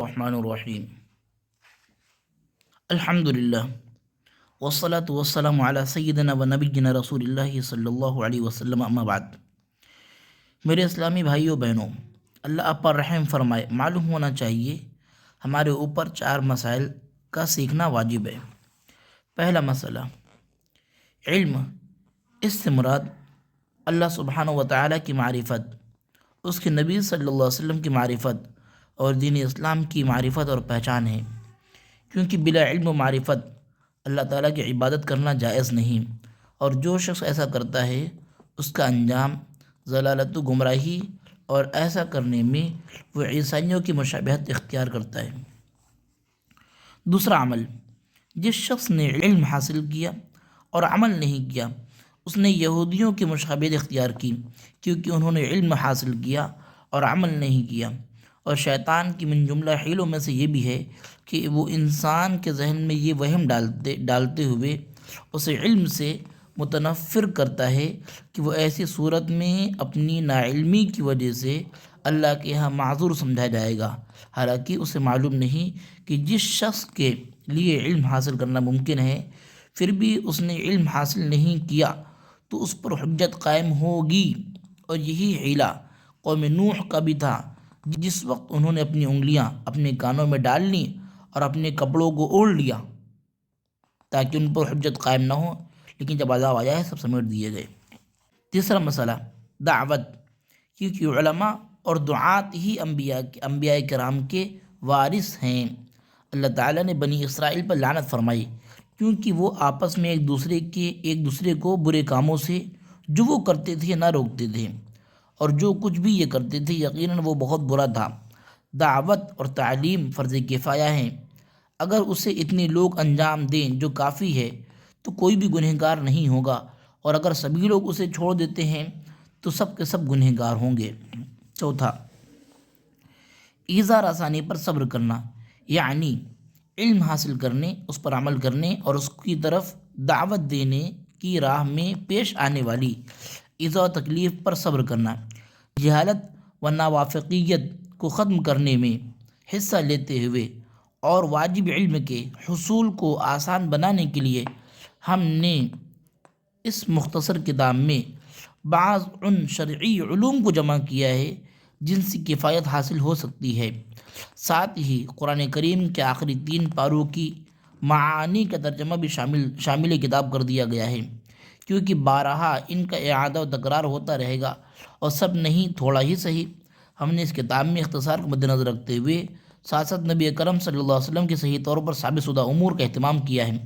الرحمن الرحیم الحمد للہ والصلاة والسلام علی سیدنا و نبینا رسول اللہ صلی اللہ علیہ وسلم، اما بعد۔ میرے اسلامی بھائیوں بہنوں، اللہ آپ پر رحم فرمائے۔ معلوم ہونا چاہیے ہمارے اوپر 4 مسائل کا سیکھنا واجب ہے۔ پہلا مسئلہ، علم۔ اس سے مراد اللہ سبحانہ و تعالیٰ کی معرفت، اس کے نبی صلی اللہ علیہ وسلم کی معرفت اور دین اسلام کی معرفت اور پہچان ہے، کیونکہ بلا علم و معرفت اللہ تعالیٰ کی عبادت کرنا جائز نہیں، اور جو شخص ایسا کرتا ہے اس کا انجام ضلالت و گمراہی، اور ایسا کرنے میں وہ عیسائیوں کی مشابہت اختیار کرتا ہے۔ دوسرا عمل، جس شخص نے علم حاصل کیا اور عمل نہیں کیا اس نے یہودیوں کی مشابہت اختیار کی، کیونکہ انہوں نے علم حاصل کیا اور عمل نہیں کیا۔ اور شیطان کی من جملہ حیلوں میں سے یہ بھی ہے کہ وہ انسان کے ذہن میں یہ وہم ڈالتے ہوئے اسے علم سے متنفر کرتا ہے کہ وہ ایسی صورت میں اپنی ناعلمی کی وجہ سے اللہ کے ہاں معذور سمجھا جائے گا، حالانکہ اسے معلوم نہیں کہ جس شخص کے لیے علم حاصل کرنا ممکن ہے پھر بھی اس نے علم حاصل نہیں کیا تو اس پر حجت قائم ہوگی۔ اور یہی حیلہ قوم نوح کا بھی تھا، جس وقت انہوں نے اپنی انگلیاں اپنے کانوں میں ڈال لیں اور اپنے کپڑوں کو اوڑھ لیا تاکہ ان پر حجت قائم نہ ہو، لیکن جب عذاب آیا ہے سب سمیٹ دیے گئے۔ تیسرا مسئلہ، دعوت، کیونکہ علماء اور دعات ہی انبیاء کرام کے وارث ہیں۔ اللہ تعالیٰ نے بنی اسرائیل پر لعنت فرمائی کیونکہ وہ آپس میں ایک دوسرے کو برے کاموں سے جو وہ کرتے تھے نہ روکتے تھے، اور جو کچھ بھی یہ کرتے تھے یقیناً وہ بہت برا تھا۔ دعوت اور تعلیم فرض کفایہ ہیں، اگر اسے اتنے لوگ انجام دیں جو کافی ہے تو کوئی بھی گنہگار نہیں ہوگا، اور اگر سبھی لوگ اسے چھوڑ دیتے ہیں تو سب کے سب گنہگار ہوں گے۔ چوتھا، ایذا رسانی پر صبر کرنا، یعنی علم حاصل کرنے، اس پر عمل کرنے اور اس کی طرف دعوت دینے کی راہ میں پیش آنے والی ایذا و تکلیف پر صبر کرنا، جہالت و ناوافقیت کو ختم کرنے میں حصہ لیتے ہوئے اور واجب علم کے حصول کو آسان بنانے کے لیے ہم نے اس مختصر کتاب میں بعض ان شرعی علوم کو جمع کیا ہے جن سے کفایت حاصل ہو سکتی ہے۔ ساتھ ہی قرآن کریم کے آخری 3 پاروں کی معانی کا ترجمہ بھی شامل کتاب کر دیا گیا ہے، کیونکہ بارہا ان کا اعادہ و تکرار ہوتا رہے گا، اور سب نہیں تھوڑا ہی صحیح۔ ہم نے اس کتاب میں اختصار کو مد نظر رکھتے ہوئے ساتھ ساتھ نبی اکرم صلی اللہ علیہ وسلم کے صحیح طور پر ثابت شدہ امور کا اہتمام کیا ہے۔